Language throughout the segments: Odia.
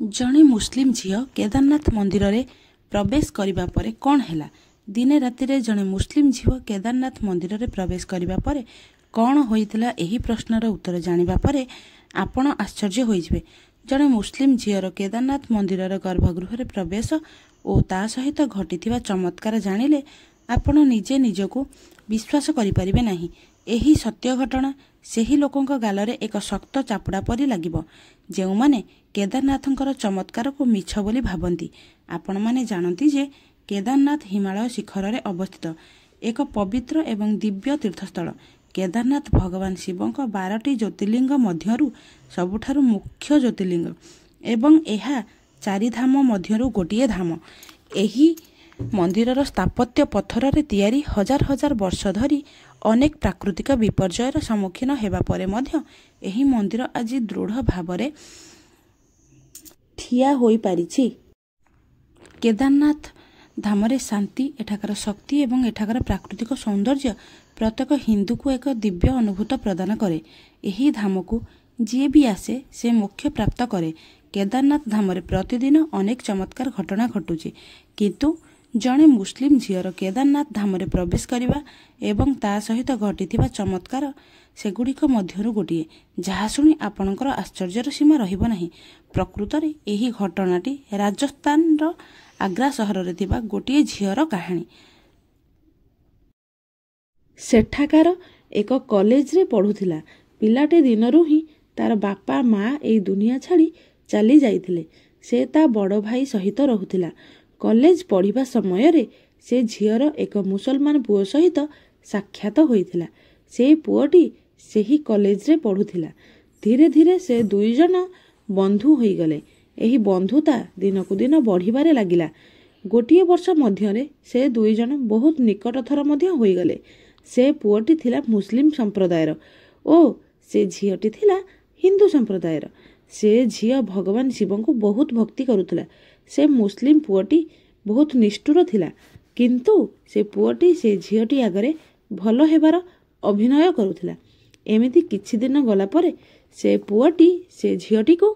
जड़े मुस्लिम झील केदारनाथ मंदिर रे प्रवेश करिबा परे कौन हैला। दिने राति रे जड़े मुस्लिम झील केदारनाथ मंदिर रे प्रवेश करिबा परे कौन होइतिला एही प्रश्नर उत्तर जानिबा परे आपण आश्चर्य होइजिबे। जड़े मुस्लिम झील केदारनाथ मंदिर रे गर्भगृह रे प्रवेश और ता सहित घटिथिबा चमत्कार जानिले आपण निजे निजको विश्वास करि परिबे नाही। एही सत्य घटना सेही लोकंक गालरे एक शक्त चापुड़ा परी लागिबो जेउ माने केदारनाथंकर चमत्कार को मिछ बोली भाबंती। आपण माने जानती जे केदारनाथ हिमालय शिखर रे अवस्थित एक पवित्र एवं दिव्य तीर्थस्थल। केदारनाथ भगवान शिवंक 12टी ज्योतिर्लिंग मध्यरु सबुठारु मुख्य ज्योतिर्लिंग एवं एहा 4 धाम मध्यरु गोटिए धाम। एही मंदिरर स्थापत्य पत्थर रे तैयारी हजार हजार वर्ष धरी अनेक प्राकृतिक विपर्ययर सम्मुखीन हेबा परे मध्य एही मंदिर आज दृढ़ भावरे ठिया होई पारिछि। केदारनाथ धामरे शांति, एठाकर शक्ति एवं एठाकर प्राकृतिक सौंदर्य प्रत्येक हिंदू को एक दिव्य अनुभूत प्रदान करे। एही धाम को जी भी आसे से मोक्ष प्राप्त करे। केदारनाथ धामरे प्रतिदिन अनेक चमत्कार घटना घटुछि, किंतु जड़े मुस्लिम झीर केदारनाथ धामरे प्रवेश करिबा एवं ता सहित घटिथिबा चमत्कार सेगुड़िक मध्यरु गोटिए जहा शुणी आपणकर आश्चर्यर सीमा रहिबो नाही। प्रकृत रे एही घटनाटी राजस्थान रो आग्रा सहर रे थिबा गोटिए झीर कहानी। सेठाकार एक कॉलेज रे पढ़ुथिला। पिलाटे दिनरु ही तार बापा माँ एई दुनिया छाड़ी चली जाइथिले। से ता बड़ भाई सहित रहुथिला। कॉलेज पढ़िबा समय रे से झीर एक मुसलमान पुओ सहित साक्षात होइथिला। से पुओटी सेही कॉलेज रे पढ़ुथिला। धीरे धीरे से दुई जन बंधु होई गले। एही बंधुता दिनकु दिन बढ़िबारे लागिला। गोटिए वर्ष मध्यरे से दुई जन बहुत निकटथर मध्य होई गले। से पुओटी थिला मुस्लिम संप्रदायर ओ से झीयटी थिला हिंदू संप्रदायर। से झीय भगवान शिवंकु बहुत भक्ति करुथिला। से मुस्लिम पुओटी बहुत निष्ठुर थिला, किंतु से पुओटी से झीयटी आगरे भलो हेबार अभिनय करुथिला। एमिति किछि दिन गला परे से पुओटी से झीयटी को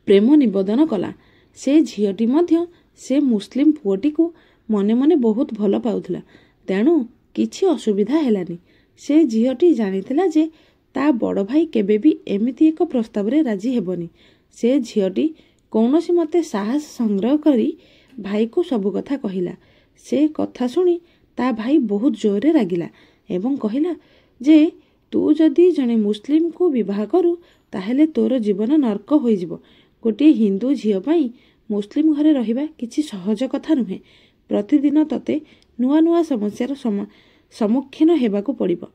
प्रेम निवेदन कला। से झीयटी मध्य से मुस्लिम पुओटी को मने मने बहुत भलो पाउथिला। तेणु किछि असुविधा हेलानी। से झीयटी जानिथिला जे ता बड़ भाई केबे भी एमिति एक प्रस्ताव रे राजी हेबनी। से झीयटी कौनसी मते साहस संग्रह करी भाई को सब कथा कहिला। से कथा सुनी ता भाई बहुत जोरे रागिला एवं कहिला जे तू जदि जने मुस्लिम को विवाह करू ताहेले तोर जीवन नरक होई जिवो। गोटे हिंदू झील पई मुस्लिम घरे रहिबा किछि सहज कथा नुहे। प्रतिदिन तते नुआ नुआ समस्यार सम्मुखीन हेबाकू पड़िबो।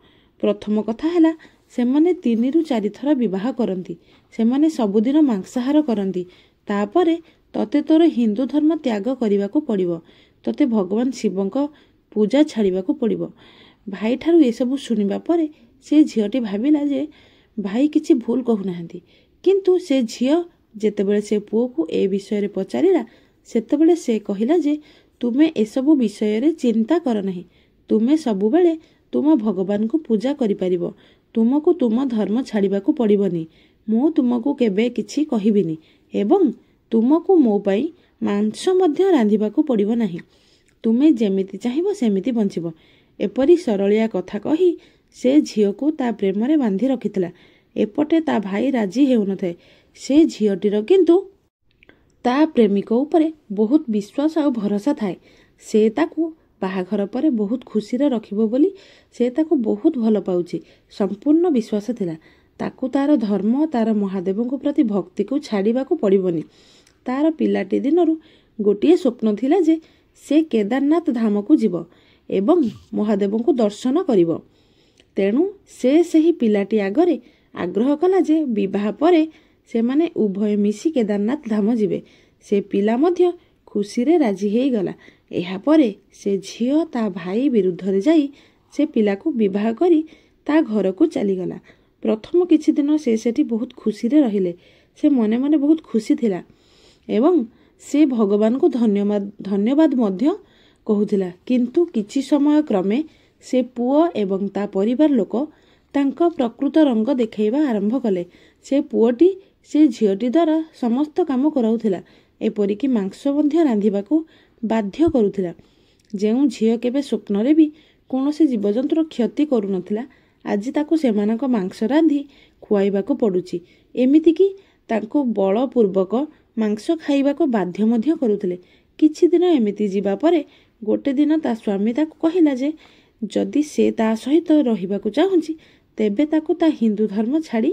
प्रथम कथा हैला सेमाने 3 ରୁ 4 थर विवाह करंती। सेमाने सबुदिन मांसाहार करंती। तापरे तते तोर हिंदू धर्म त्याग करिबाकू पड़िबो। तते भगवान शिवंक पूजा छाड़िबाकू पड़िबो। भाई ठारू ए सब सुनिबा परे से झीयटी भाबिला जे भाई किछि भूल कहू नाहंती। किंतु से झीय जेतेबेले से पुओ को ए विषय रे पचारिला सेतेबेले से कहिला जे तुमे ए सब विषय रे चिंता कर नाही। तुमे सबु बेले तुम भगवान को पूजा करि परिबो। तुमको तुम धर्म छाड़िबाकू पड़िबनी। मु तुमको केबे किछि कहिबिनी एवं तुमको मो पाई मांस मध्य रांधिबाकू पड़िबो नाही। तुमे जेमिति चाहिबो सेमिति बंचिबो। एपरी सरलिया कथा कही से झील को ता प्रेम रे बांधी रखिथिला। एपटे ता भाई राजी हेउनथे। से झीलटीर किंतु ता प्रेमिक उपरे बहुत विश्वास और भरोसा थाए। से ताकू बाहाघर परे बहुत खुशी रे रखिबो बोली से ताकू बहुत भलो पाउची संपूर्ण विश्वास थिला। ताकू तार धर्म तार महादेव को प्रति भक्ति को छाड़िबाकू पड़िबोनी। तार पिलाटी दिनरु गोटिए स्वप्न थिला जे से केदारनाथ धाम को जीव एवं महादेव को दर्शन करिवो। तेणु से सही पिलाटी आगरे आग्रह कला जे विवाह परे से माने उभय मिसी केदारनाथ धाम जीवे। से पिला मध्य खुशी रे राजी हेई गला। एहा परे से झीय ता भाई विरुद्ध रे जाई से पिला को विवाह करी ता घर को चली गला। प्रथम किछि दिन से सेठी बहुत खुशी रे रहिले। से मने मने बहुत खुशी थिला एवं से भगवान को धन्यवाद मध्य कहूथिला। किंतु किछि समय क्रमे से पुओ एवं ता परिवार लोक तांका प्रकृत रंग देखैबा आरंभ कले। से पुओटी ସେ ଝିଅଟି ଦ୍ୱାରା ସମସ୍ତ କାମ କରାଉଥିଲା, ଏପରିକି ମାଂସ ମଧ୍ୟ ରାନ୍ଧିବାକୁ ବାଧ୍ୟ କରୁଥିଲା। ଯେଉଁ ଝିଅ କେବେ ସ୍ୱପ୍ନରେ ବି କୌଣସି ଜୀବଜନ୍ତୁର କ୍ଷତି କରୁନଥିଲା, ଆଜି ତାକୁ ସେମାନଙ୍କ ମାଂସ ରାନ୍ଧି ଖୁଆଇବାକୁ ପଡ଼ୁଛି। ଏମିତିକି ତାଙ୍କୁ ବଳପୂର୍ବକ ମାଂସ ଖାଇବାକୁ ବାଧ୍ୟ ମଧ୍ୟ କରୁଥିଲେ। କିଛି ଦିନ ଏମିତି ଯିବା ପରେ ଗୋଟେ ଦିନ ତା ସ୍ୱାମୀ ତାକୁ କହିଲା ଯେ ଯଦି ସେ ତା ସହିତ ରହିବାକୁ ଚାହୁଁଛି ତେବେ ତାକୁ ତା ହିନ୍ଦୁ ଧର୍ମ ଛାଡ଼ି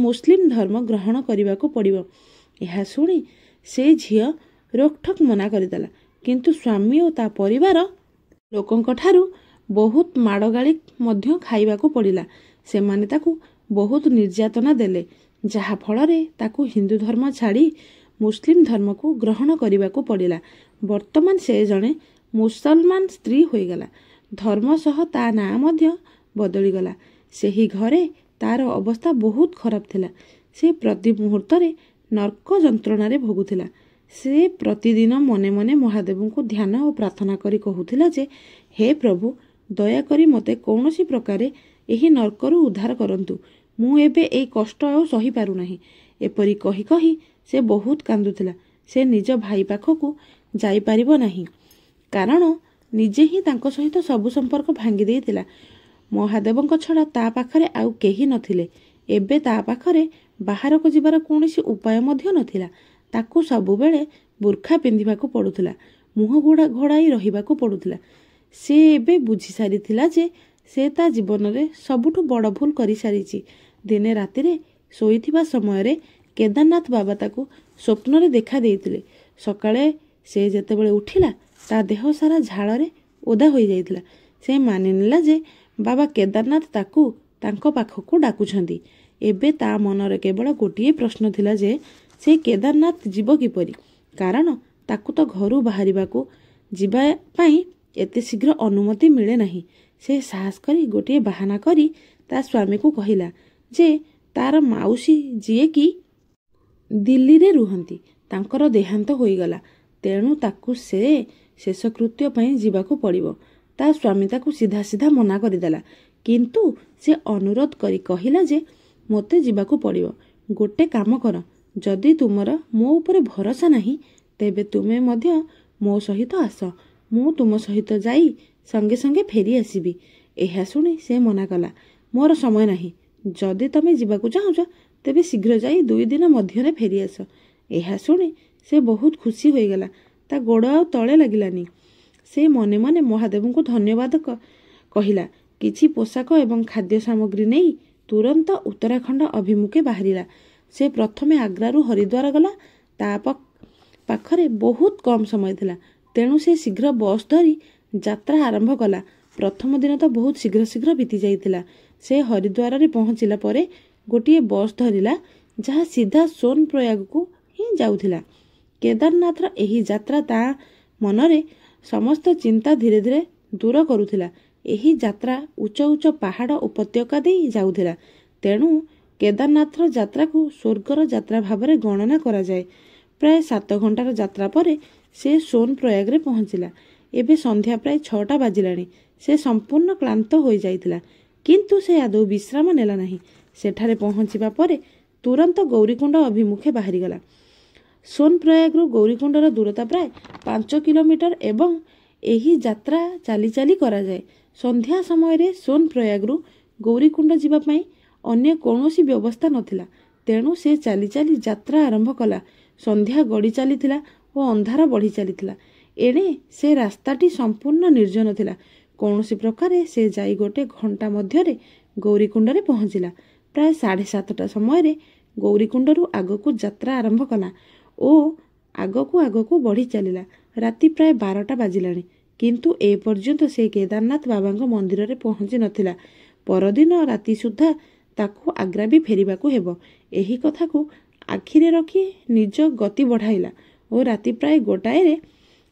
ମୁସଲିମ ଧର୍ମ ଗ୍ରହଣ କରିବାକୁ ପଡ଼ିବ। ଏହା ଶୁଣି ସେ ଝିଅ ରୋକଠୋକ ମନା କରିଦେଲା। କିନ୍ତୁ ସ୍ୱାମୀ ଓ ତା ପରିବାର ଲୋକଙ୍କ ଠାରୁ ବହୁତ ମାଡ଼ଗାଳି ମଧ୍ୟ ଖାଇବାକୁ ପଡ଼ିଲା। ସେମାନେ ତାକୁ ବହୁତ ନିର୍ଯାତନା ଦେଲେ, ଯାହାଫଳରେ ତାକୁ ହିନ୍ଦୁ ଧର୍ମ ଛାଡ଼ି ମୁସଲିମ ଧର୍ମକୁ ଗ୍ରହଣ କରିବାକୁ ପଡ଼ିଲା। ବର୍ତ୍ତମାନ ସେ ଜଣେ ମୁସଲମାନ ସ୍ତ୍ରୀ ହୋଇଗଲା। ଧର୍ମ ସହ ତା ନାଁ ମଧ୍ୟ ବଦଳିଗଲା। ସେହି ଘରେ ତାର ଅବସ୍ଥା ବହୁତ ଖରାପ ଥିଲା। ସେ ପ୍ରତି ମୁହୂର୍ତ୍ତରେ ନର୍କ ଯନ୍ତ୍ରଣାରେ ଭୋଗୁଥିଲା। ସେ ପ୍ରତିଦିନ ମନେ ମନେ ମହାଦେବଙ୍କୁ ଧ୍ୟାନ ଓ ପ୍ରାର୍ଥନା କରି କହୁଥିଲା ଯେ ହେ ପ୍ରଭୁ, ଦୟାକରି ମୋତେ କୌଣସି ପ୍ରକାରେ ଏହି ନର୍କରୁ ଉଦ୍ଧାର କରନ୍ତୁ। ମୁଁ ଏବେ ଏହି କଷ୍ଟ ଆଉ ସହିପାରୁନାହିଁ। ଏପରି କହି କହି ସେ ବହୁତ କାନ୍ଦୁଥିଲା। ସେ ନିଜ ଭାଇ ପାଖକୁ ଯାଇପାରିବ ନାହିଁ, କାରଣ ନିଜେ ହିଁ ତାଙ୍କ ସହିତ ସବୁ ସମ୍ପର୍କ ଭାଙ୍ଗି ଦେଇଥିଲା। ମହାଦେବଙ୍କ ଛଡ଼ା ତା ପାଖରେ ଆଉ କେହି ନଥିଲେ। ଏବେ ତା ପାଖରେ ବାହାରକୁ ଯିବାର କୌଣସି ଉପାୟ ମଧ୍ୟ ନଥିଲା। ତାକୁ ସବୁବେଳେ ବୁର୍ଖା ପିନ୍ଧିବାକୁ ପଡ଼ୁଥିଲା, ମୁହଁ ଘୋଡ଼ାଇ ରହିବାକୁ ପଡ଼ୁଥିଲା। ସେ ଏବେ ବୁଝିସାରିଥିଲା ଯେ ସେ ତା ଜୀବନରେ ସବୁଠୁ ବଡ଼ ଭୁଲ କରିସାରିଛି। ଦିନେ ରାତିରେ ଶୋଇଥିବା ସମୟରେ କେଦାରନାଥ ବାବା ତାକୁ ସ୍ୱପ୍ନରେ ଦେଖା ଦେଇଥିଲେ। ସକାଳେ ସେ ଯେତେବେଳେ ଉଠିଲା ତା ଦେହ ସାରା ଝାଳରେ ଓଦା ହୋଇଯାଇଥିଲା। ସେ ମାନିନେଲା ଯେ ବାବା କେଦାରନାଥ ତାକୁ ତାଙ୍କ ପାଖକୁ ଡାକୁଛନ୍ତି। ଏବେ ତା ମନରେ କେବଳ ଗୋଟିଏ ପ୍ରଶ୍ନ ଥିଲା ଯେ ସେ କେଦାରନାଥ ଯିବ କିପରି, କାରଣ ତାକୁ ତ ଘରୁ ବାହାରିବାକୁ ଯିବା ପାଇଁ ଏତେ ଶୀଘ୍ର ଅନୁମତି ମିଳେ ନାହିଁ। ସେ ସାହସ କରି ଗୋଟିଏ ବାହାନା କରି ତା ସ୍ୱାମୀକୁ କହିଲା ଯେ ତାର ମାଉସୀ ଯିଏକି ଦିଲ୍ଲୀରେ ରୁହନ୍ତି, ତାଙ୍କର ଦେହାନ୍ତ ହୋଇଗଲା, ତେଣୁ ତାକୁ ସେ ଶେଷକୃତ୍ୟ ପାଇଁ ଯିବାକୁ ପଡ଼ିବ। ତା ସ୍ୱାମୀ ତାକୁ ସିଧା ସିଧା ମନା କରିଦେଲା। କିନ୍ତୁ ସେ ଅନୁରୋଧ କରି କହିଲା ଯେ ମୋତେ ଯିବାକୁ ପଡ଼ିବ। ଗୋଟେ କାମ କର, ଯଦି ତୁମର ମୋ ଉପରେ ଭରସା ନାହିଁ ତେବେ ତୁମେ ମଧ୍ୟ ମୋ ସହିତ ଆସ। ମୁଁ ତୁମ ସହିତ ଯାଇ ସଙ୍ଗେ ସଙ୍ଗେ ଫେରି ଆସିବି। ଏହା ଶୁଣି ସେ ମନା କଲା, ମୋର ସମୟ ନାହିଁ। ଯଦି ତମେ ଯିବାକୁ ଚାହୁଁଛ ତେବେ ଶୀଘ୍ର ଯାଇ 2 ଦିନ ମଧ୍ୟରେ ଫେରିଆସ। ଏହା ଶୁଣି ସେ ବହୁତ ଖୁସି ହୋଇଗଲା। ତା ଗୋଡ଼ ଆଉ ତଳେ ଲାଗିଲାନି। ସେ ମନେ ମନେ ମହାଦେବଙ୍କୁ ଧନ୍ୟବାଦ କହିଲା। କିଛି ପୋଷାକ ଏବଂ ଖାଦ୍ୟ ସାମଗ୍ରୀ ନେଇ ତୁରନ୍ତ ଉତ୍ତରାଖଣ୍ଡ ଅଭିମୁଖେ ବାହାରିଲା। ସେ ପ୍ରଥମେ ଆଗ୍ରାରୁ ହରିଦ୍ୱାର ଗଲା। ତା ପାଖରେ ବହୁତ କମ୍ ସମୟ ଥିଲା, ତେଣୁ ସେ ଶୀଘ୍ର ବସ୍ ଧରି ଯାତ୍ରା ଆରମ୍ଭ କଲା। ପ୍ରଥମ ଦିନ ତ ବହୁତ ଶୀଘ୍ର ଶୀଘ୍ର ବିତି ଯାଇଥିଲା। ସେ ହରିଦ୍ୱାରରେ ପହଞ୍ଚିଲା ପରେ ଗୋଟିଏ ବସ୍ ଧରିଲା, ଯାହା ସିଧା ସୋନପ୍ରୟାଗକୁ ହିଁ ଯାଉଥିଲା। କେଦାରନାଥର ଏହି ଯାତ୍ରା ତା ମନରେ ସମସ୍ତ ଚିନ୍ତା ଧୀରେ ଧୀରେ ଦୂର କରୁଥିଲା। ଏହି ଯାତ୍ରା ଉଚ୍ଚ ଉଚ୍ଚ ପାହାଡ଼ ଉପତ୍ୟକା ଦେଇ ଯାଉଥିଲା, ତେଣୁ କେଦାରନାଥର ଯାତ୍ରାକୁ ସ୍ୱର୍ଗର ଯାତ୍ରା ଭାବରେ ଗଣନା କରାଯାଏ। ପ୍ରାୟ 7 ଘଣ୍ଟାର ଯାତ୍ରା ପରେ ସେ ସୋନପ୍ରୟାଗରେ ପହଞ୍ଚିଲା। ଏବେ ସନ୍ଧ୍ୟା ପ୍ରାୟ 6ଟା ବାଜିଲାଣି। ସେ ସମ୍ପୂର୍ଣ୍ଣ କ୍ଳାନ୍ତ ହୋଇଯାଇଥିଲା, କିନ୍ତୁ ସେ ଆଦୌ ବିଶ୍ରାମ ନେଲା ନାହିଁ। ସେଠାରେ ପହଞ୍ଚିବା ପରେ ତୁରନ୍ତ ଗୌରୀକୁଣ୍ଡ ଅଭିମୁଖେ ବାହାରିଗଲା। ସୋନପ୍ରୟାଗରୁ ଗୌରୀକୁଣ୍ଡର ଦୂରତା ପ୍ରାୟ 5 କିଲୋମିଟର ଏବଂ ଏହି ଯାତ୍ରା ଚାଲି ଚାଲି କରାଯାଏ। ସନ୍ଧ୍ୟା ସମୟରେ ସୋନପ୍ରୟାଗରୁ ଗୌରୀକୁଣ୍ଡ ଯିବା ପାଇଁ ଅନ୍ୟ କୌଣସି ବ୍ୟବସ୍ଥା ନଥିଲା, ତେଣୁ ସେ ଚାଲି ଚାଲି ଯାତ୍ରା ଆରମ୍ଭ କଲା। ସନ୍ଧ୍ୟା ଗଡ଼ି ଚାଲିଥିଲା ଓ ଅନ୍ଧାର ବଢ଼ି ଚାଲିଥିଲା। ଏଣେ ସେ ରାସ୍ତାଟି ସମ୍ପୂର୍ଣ୍ଣ ନିର୍ଜନ ଥିଲା। କୌଣସି ପ୍ରକାରେ ସେ ଯାଇ 1 ଘଣ୍ଟା ମଧ୍ୟରେ ଗୌରୀକୁଣ୍ଡରେ ପହଞ୍ଚିଲା। ପ୍ରାୟ 7:30ଟା ସମୟରେ ଗୌରୀକୁଣ୍ଡରୁ ଆଗକୁ ଯାତ୍ରା ଆରମ୍ଭ କଲା ଓ ଆଗକୁ ଆଗକୁ ବଢ଼ି ଚାଲିଲା। ରାତି ପ୍ରାୟ 12ଟା ବାଜିଲାଣି, କିନ୍ତୁ ଏପର୍ଯ୍ୟନ୍ତ ସେ କେଦାରନାଥ ବାବାଙ୍କ ମନ୍ଦିରରେ ପହଞ୍ଚି ନଥିଲା। ପରଦିନ ରାତି ସୁଦ୍ଧା ତାକୁ ଆଗ୍ରା ବି ଫେରିବାକୁ ହେବ। ଏହି କଥାକୁ ଆଖିରେ ରଖି ନିଜ ଗତି ବଢ଼ାଇଲା ଓ ରାତି ପ୍ରାୟ 1ଟାରେ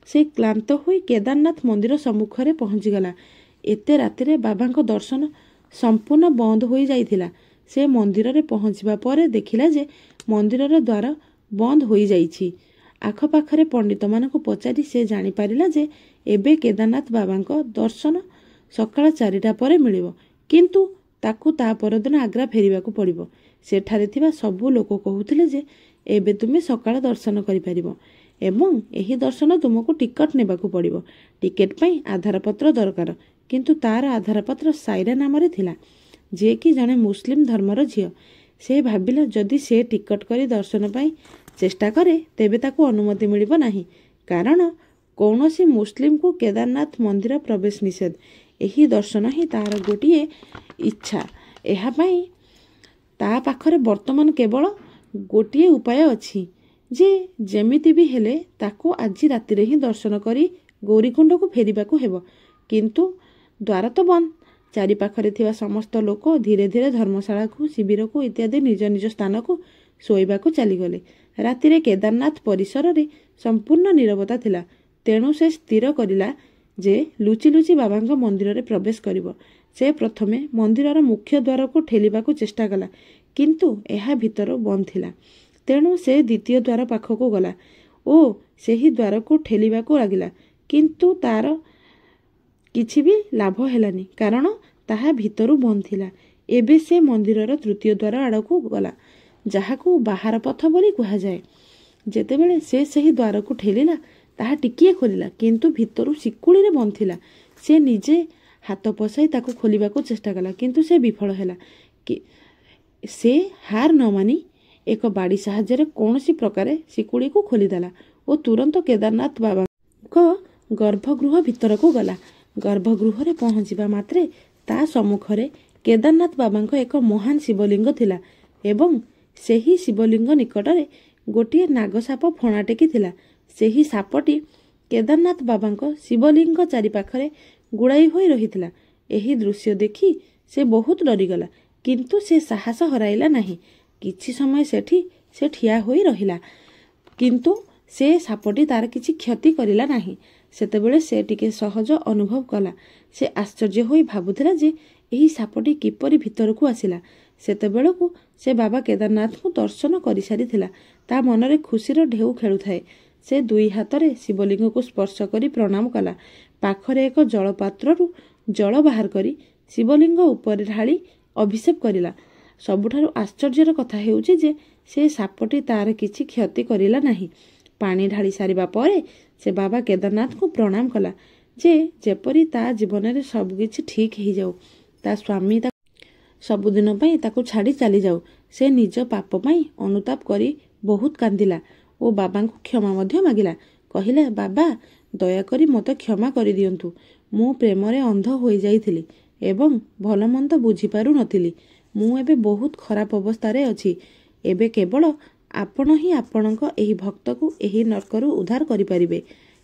ସେ କ୍ଳାନ୍ତ ହୋଇ କେଦାରନାଥ ମନ୍ଦିର ସମ୍ମୁଖରେ ପହଞ୍ଚିଗଲା। ଏତେ ରାତିରେ ବାବାଙ୍କ ଦର୍ଶନ ସମ୍ପୂର୍ଣ୍ଣ ବନ୍ଦ ହୋଇଯାଇଥିଲା। ସେ ମନ୍ଦିରରେ ପହଞ୍ଚିବା ପରେ ଦେଖିଲା ଯେ ମନ୍ଦିରର ଦ୍ୱାର ବନ୍ଦ ହୋଇଯାଇଛି। ଆଖପାଖରେ ପଣ୍ଡିତମାନଙ୍କୁ ପଚାରି ସେ ଜାଣିପାରିଲା ଯେ ଏବେ କେଦାରନାଥ ବାବାଙ୍କ ଦର୍ଶନ ସକାଳ 4ଟା ପରେ ମିଳିବ, କିନ୍ତୁ ତାକୁ ତା ପରଦିନ ଆଗ୍ରା ଫେରିବାକୁ ପଡ଼ିବ। ସେଠାରେ ଥିବା ସବୁ ଲୋକ କହୁଥିଲେ ଯେ ଏବେ ତୁମେ ସକାଳ ଦର୍ଶନ କରିପାରିବ ଏବଂ ଏହି ଦର୍ଶନ ତୁମକୁ ଟିକଟ ନେବାକୁ ପଡ଼ିବ। ଟିକେଟ ପାଇଁ ଆଧାରପତ୍ର ଦରକାର। କିନ୍ତୁ ତାର ଆଧାରପତ୍ର ସାଇରା ନାମରେ ଥିଲା, ଯିଏକି ଜଣେ ମୁସଲିମ ଧର୍ମର ଝିଅ। ସେ ଭାବିଲା ଯଦି ସେ ଟିକଟ କରି ଦର୍ଶନ ପାଇଁ ଚେଷ୍ଟା କରେ ତେବେ ତାକୁ ଅନୁମତି ମିଳିବ ନାହିଁ, କାରଣ କୌଣସି ମୁସଲିମକୁ କେଦାରନାଥ ମନ୍ଦିର ପ୍ରବେଶ ନିଷେଧ। ଏହି ଦର୍ଶନ ହିଁ ତାର ଗୋଟିଏ ଇଚ୍ଛା। ଏହା ପାଇଁ ତା ପାଖରେ ବର୍ତ୍ତମାନ କେବଳ ଗୋଟିଏ ଉପାୟ ଅଛି ଯେ ଯେମିତି ବି ହେଲେ ତାକୁ ଆଜି ରାତିରେ ହିଁ ଦର୍ଶନ କରି ଗୌରୀକୁଣ୍ଡକୁ ଫେରିବାକୁ ହେବ। କିନ୍ତୁ ଦ୍ୱାର ତ ବନ୍ଦ। ଚାରିପାଖରେ ଥିବା ସମସ୍ତ ଲୋକ ଧୀରେ ଧୀରେ ଧର୍ମଶାଳାକୁ, ଶିବିରକୁ ଇତ୍ୟାଦି ନିଜ ନିଜ ସ୍ଥାନକୁ ଶୋଇବାକୁ ଚାଲିଗଲେ। ରାତିରେ କେଦାରନାଥ ପରିସରରେ ସମ୍ପୂର୍ଣ୍ଣ ନୀରବତା ଥିଲା। ତେଣୁ ସେ ସ୍ଥିର କରିଲା ଯେ ଲୁଚି ଲୁଚି ବାବାଙ୍କ ମନ୍ଦିରରେ ପ୍ରବେଶ କରିବ। ସେ ପ୍ରଥମେ ମନ୍ଦିରର ମୁଖ୍ୟ ଦ୍ୱାରକୁ ଠେଲିବାକୁ ଚେଷ୍ଟା କଲା, କିନ୍ତୁ ଏହା ଭିତରୁ ବନ୍ଦ ଥିଲା। ତେଣୁ ସେ ଦ୍ୱିତୀୟ ଦ୍ୱାର ପାଖକୁ ଗଲା ଓ ସେହି ଦ୍ୱାରକୁ ଠେଲିବାକୁ ଲାଗିଲା, କିନ୍ତୁ ତାର କିଛି ବି ଲାଭ ହେଲାନି, କାରଣ ତାହା ଭିତରୁ ବନ୍ଦ ଥିଲା। ଏବେ ସେ ମନ୍ଦିରର ତୃତୀୟ ଦ୍ୱାର ଆଡ଼କୁ ଗଲା, ଯାହାକୁ ବାହାର ପଥ ବୋଲି କୁହାଯାଏ। ଯେତେବେଳେ ସେ ସେହି ଦ୍ୱାରକୁ ଠେଲିଲା ତାହା ଟିକିଏ ଖୋଲିଲା, କିନ୍ତୁ ଭିତରୁ ଶିକୁଳିରେ ବନ୍ଦ ଥିଲା। ସେ ନିଜେ ହାତ ପଶାଇ ତାକୁ ଖୋଲିବାକୁ ଚେଷ୍ଟା କଲା, କିନ୍ତୁ ସେ ବିଫଳ ହେଲା। ସେ ହାର ନ ମାନି ଏକ ବାଡ଼ି ସାହାଯ୍ୟରେ କୌଣସି ପ୍ରକାରେ ଶିକୁଳିକୁ ଖୋଲିଦେଲା ଓ ତୁରନ୍ତ କେଦାରନାଥ ବାବାଙ୍କ ଗର୍ଭଗୃହ ଭିତରକୁ ଗଲା। ଗର୍ଭଗୃହରେ ପହଞ୍ଚିବା ମାତ୍ରେ ତା ସମ୍ମୁଖରେ କେଦାରନାଥ ବାବାଙ୍କ ଏକ ମହାନ ଶିବଲିଙ୍ଗ ଥିଲା ଏବଂ ସେହି ଶିବଲିଙ୍ଗ ନିକଟରେ ଗୋଟିଏ ନାଗସାପ ଫଣା ଟେକିଥିଲା। ସେହି ସାପଟି କେଦାରନାଥ ବାବାଙ୍କ ଶିବଲିଙ୍ଗ ଚାରିପାଖରେ ଗୁଡ଼ାଇ ହୋଇ ରହିଥିଲା। ଏହି ଦୃଶ୍ୟ ଦେଖି ସେ ବହୁତ ଡରିଗଲା, କିନ୍ତୁ ସେ ସାହସ ହରାଇଲା ନାହିଁ। କିଛି ସମୟ ସେଠି ସେ ଠିଆ ହୋଇ ରହିଲା, କିନ୍ତୁ ସେ ସାପଟି ତାର କିଛି କ୍ଷତି କରିଲା ନାହିଁ। ସେତେବେଳେ ସେ ଟିକେ ସହଜ ଅନୁଭବ କଲା। ସେ ଆଶ୍ଚର୍ଯ୍ୟ ହୋଇ ଭାବୁଥିଲା ଯେ ଏହି ସାପଟି କିପରି ଭିତରକୁ ଆସିଲା। ସେତେବେଳକୁ ସେ ବାବା କେଦାରନାଥଙ୍କୁ ଦର୍ଶନ କରିସାରିଥିଲା। ତା ମନରେ ଖୁସିର ଢେଉ ଖେଳୁଥାଏ। ସେ ଦୁଇ ହାତରେ ଶିବଲିଙ୍ଗକୁ ସ୍ପର୍ଶ କରି ପ୍ରଣାମ କଲା। ପାଖରେ ଏକ ଜଳପାତ୍ରରୁ ଜଳ ବାହାର କରି ଶିବଲିଙ୍ଗ ଉପରେ ଢାଳି ଅଭିଷେକ କରିଲା। ସବୁଠାରୁ ଆଶ୍ଚର୍ଯ୍ୟର କଥା ହେଉଛି ଯେ ସେ ସାପଟି ତାର କିଛି କ୍ଷତି କରିଲା ନାହିଁ। ପାଣି ଢାଳି ସାରିବା ପରେ ସେ ବାବା କେଦାରନାଥଙ୍କୁ ପ୍ରଣାମ କଲା ଯେ ଯେପରି ତା ଜୀବନରେ ସବୁକିଛି ଠିକ୍ ହେଇଯାଉ। ତା ସ୍ୱାମୀ ସବୁଦିନ ପାଇଁ ତାକୁ ଛାଡ଼ି ଚାଲିଯାଉ। ସେ ନିଜ ପାପ ପାଇଁ ଅନୁତାପ କରି ବହୁତ କାନ୍ଦିଲା ଓ ବାବାଙ୍କୁ କ୍ଷମା ମଧ୍ୟ ମାଗିଲା। କହିଲା, ବାବା, ଦୟାକରି ମୋତେ କ୍ଷମା କରିଦିଅନ୍ତୁ। ମୁଁ ପ୍ରେମରେ ଅନ୍ଧ ହୋଇଯାଇଥିଲି ଏବଂ ଭଲମନ୍ଦ ବୁଝିପାରୁନଥିଲି। ମୁଁ ଏବେ ବହୁତ ଖରାପ ଅବସ୍ଥାରେ ଅଛି। ଏବେ କେବଳ ଆପଣ ହିଁ ଆପଣଙ୍କ ଏହି ଭକ୍ତକୁ ଏହି ନର୍କରୁ ଉଦ୍ଧାର କରିପାରିବେ।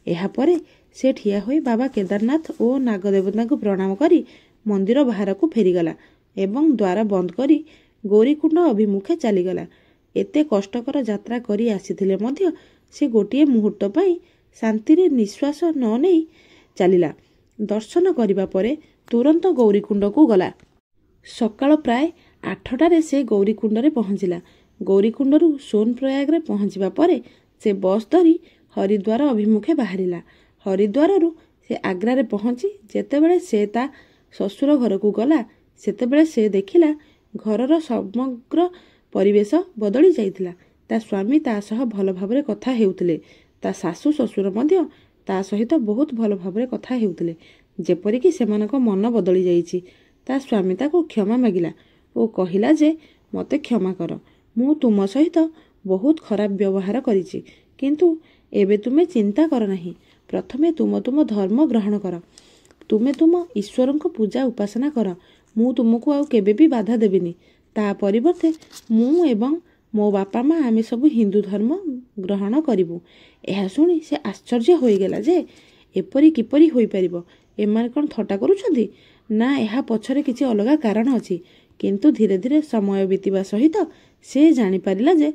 ଏହାପରେ ସେ ଠିଆ ହୋଇ ବାବା କେଦାରନାଥ ଓ ନାଗଦେବତାଙ୍କୁ ପ୍ରଣାମ କରି ମନ୍ଦିର ବାହାରକୁ ଫେରିଗଲା ଏବଂ ଦ୍ୱାର ବନ୍ଦ କରି ଗୌରୀକୁଣ୍ଡ ଅଭିମୁଖେ ଚାଲିଗଲା। ଏତେ କଷ୍ଟକର ଯାତ୍ରା କରି ଆସିଥିଲେ ମଧ୍ୟ ସେ ଗୋଟିଏ ମୁହୂର୍ତ୍ତ ପାଇଁ ଶାନ୍ତିରେ ନିଶ୍ୱାସ ନ ନେଇ ଚାଲିଲା। ଦର୍ଶନ କରିବା ପରେ ତୁରନ୍ତ ଗୌରୀକୁଣ୍ଡକୁ ଗଲା। ସକାଳ ପ୍ରାୟ 8ଟାରେ ସେ ଗୌରୀକୁଣ୍ଡରେ ପହଞ୍ଚିଲା। ଗୌରୀକୁଣ୍ଡରୁ ସୋନପ୍ରୟାଗରେ ପହଞ୍ଚିବା ପରେ ସେ ବସ୍ ଧରି ହରିଦ୍ୱାର ଅଭିମୁଖେ ବାହାରିଲା। ହରିଦ୍ୱାରରୁ ସେ ଆଗ୍ରାରେ ପହଞ୍ଚି ଯେତେବେଳେ ସେ ତା ଶ୍ୱଶୁର ଘରକୁ ଗଲା, ସେତେବେଳେ ସେ ଦେଖିଲା ଘରର ସମଗ୍ର ପରିବେଶ ବଦଳି ଯାଇଥିଲା। ତା ସ୍ୱାମୀ ତା ସହ ଭଲ ଭାବରେ କଥା ହେଉଥିଲେ। ତା ଶାଶୁ ଶ୍ୱଶୁର ମଧ୍ୟ ତା ସହିତ ବହୁତ ଭଲ ଭାବରେ କଥା ହେଉଥିଲେ, ଯେପରିକି ସେମାନଙ୍କ ମନ ବଦଳି ଯାଇଛି। ତା ସ୍ୱାମୀ ତାକୁ କ୍ଷମା ମାଗିଲା ଓ କହିଲା ଯେ ମୋତେ କ୍ଷମା କର, ମୁଁ ତୁମ ସହିତ ବହୁତ ଖରାପ ବ୍ୟବହାର କରିଛି, କିନ୍ତୁ ଏବେ ତୁମେ ଚିନ୍ତା କର ନାହିଁ। ପ୍ରଥମେ ତୁମ ଧର୍ମ ଗ୍ରହଣ କର। ତୁମେ ତୁମ ଈଶ୍ୱରଙ୍କ ପୂଜା ଉପାସନା କର। ମୁଁ ତୁମକୁ ଆଉ କେବେ ବି ବାଧା ଦେବିନି। ତା ପରିବର୍ତ୍ତେ ମୁଁ ଏବଂ ମୋ ବାପା ମା ଆମେ ସବୁ ହିନ୍ଦୁ ଧର୍ମ ଗ୍ରହଣ କରିବୁ। ଏହା ଶୁଣି ସେ ଆଶ୍ଚର୍ଯ୍ୟ ହୋଇଗଲା ଯେ ଏପରି କିପରି ହୋଇପାରିବ। ଏମାନେ କ'ଣ ଥଟ୍ଟା କରୁଛନ୍ତି? ନା, ଏହା ପଛରେ କିଛି ଅଲଗା କାରଣ ଅଛି। କିନ୍ତୁ ଧୀରେ ଧୀରେ ସମୟ ବିତିବା ସହିତ ସେ ଜାଣିପାରିଲା ଯେ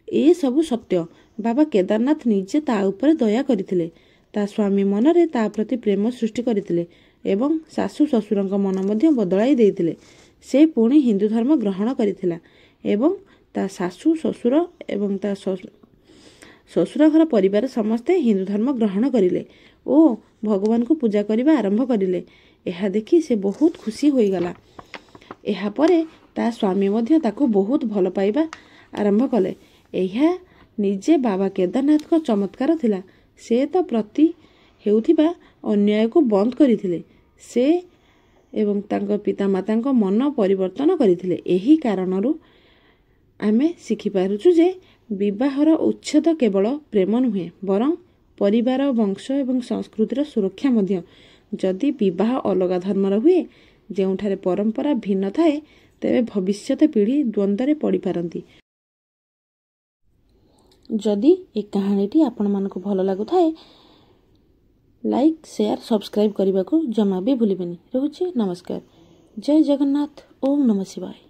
ଏସବୁ ସତ୍ୟ। ବାବା କେଦାରନାଥ ନିଜେ ତା ଉପରେ ଦୟା କରିଥିଲେ। ତା ସ୍ୱାମୀ ମନରେ ତା ପ୍ରତି ପ୍ରେମ ସୃଷ୍ଟି କରିଥିଲେ ଏବଂ ଶାଶୁ ଶ୍ୱଶୁରଙ୍କ ମନ ମଧ୍ୟ ବଦଳାଇ ଦେଇଥିଲେ। ସେ ପୁଣି ହିନ୍ଦୁ ଧର୍ମ ଗ୍ରହଣ କରିଥିଲା ଏବଂ ତା ଶାଶୁ ଶ୍ୱଶୁର ଏବଂ ତା ଶ୍ୱଶୁର ଘର ପରିବାର ସମସ୍ତେ ହିନ୍ଦୁ ଧର୍ମ ଗ୍ରହଣ କରିଲେ ଓ ଭଗବାନଙ୍କୁ ପୂଜା କରିବା ଆରମ୍ଭ କରିଲେ। ଏହା ଦେଖି ସେ ବହୁତ ଖୁସି ହୋଇଗଲା। ଏହାପରେ ତା ସ୍ୱାମୀ ମଧ୍ୟ ତାକୁ ବହୁତ ଭଲ ପାଇବା ଆରମ୍ଭ କଲେ। ଏହା ନିଜେ ବାବା କେଦାରନାଥଙ୍କ ଚମତ୍କାର ଥିଲା। ସେ ତ ପ୍ରତି ହେଉଥିବା ଅନ୍ୟାୟକୁ ବନ୍ଦ କରିଥିଲେ। ସେ ଏବଂ ତାଙ୍କ ପିତାମାତାଙ୍କ ମନ ପରିବର୍ତ୍ତନ କରିଥିଲେ। ଏହି କାରଣରୁ ଆମେ ଶିଖିପାରୁଛୁ ଯେ ବିବାହର ଉଚ୍ଛେଦ କେବଳ ପ୍ରେମ ନୁହେଁ, ବରଂ ପରିବାର, ବଂଶ ଏବଂ ସଂସ୍କୃତିର ସୁରକ୍ଷା ମଧ୍ୟ। ଯଦି ବିବାହ ଅଲଗା ଧର୍ମର ହୁଏ, ଯେଉଁଠାରେ ପରମ୍ପରା ଭିନ୍ନ ଥାଏ, ତେବେ ଭବିଷ୍ୟତ ପିଢ଼ି ଦ୍ୱନ୍ଦ୍ୱରେ ପଡ଼ିପାରନ୍ତି। ଯଦି ଏ କାହାଣୀଟି ଆପଣମାନଙ୍କୁ ଭଲ ଲାଗୁଥାଏ, ଲାଇକ୍, ସେୟାର, ସବସ୍କ୍ରାଇବ୍ କରିବାକୁ ଜମା ବି ଭୁଲିବେନି। ରହୁଛି, ନମସ୍କାର। ଜୟ ଜଗନ୍ନାଥ। ଓମ୍ ନମଃ ଶିବାୟ।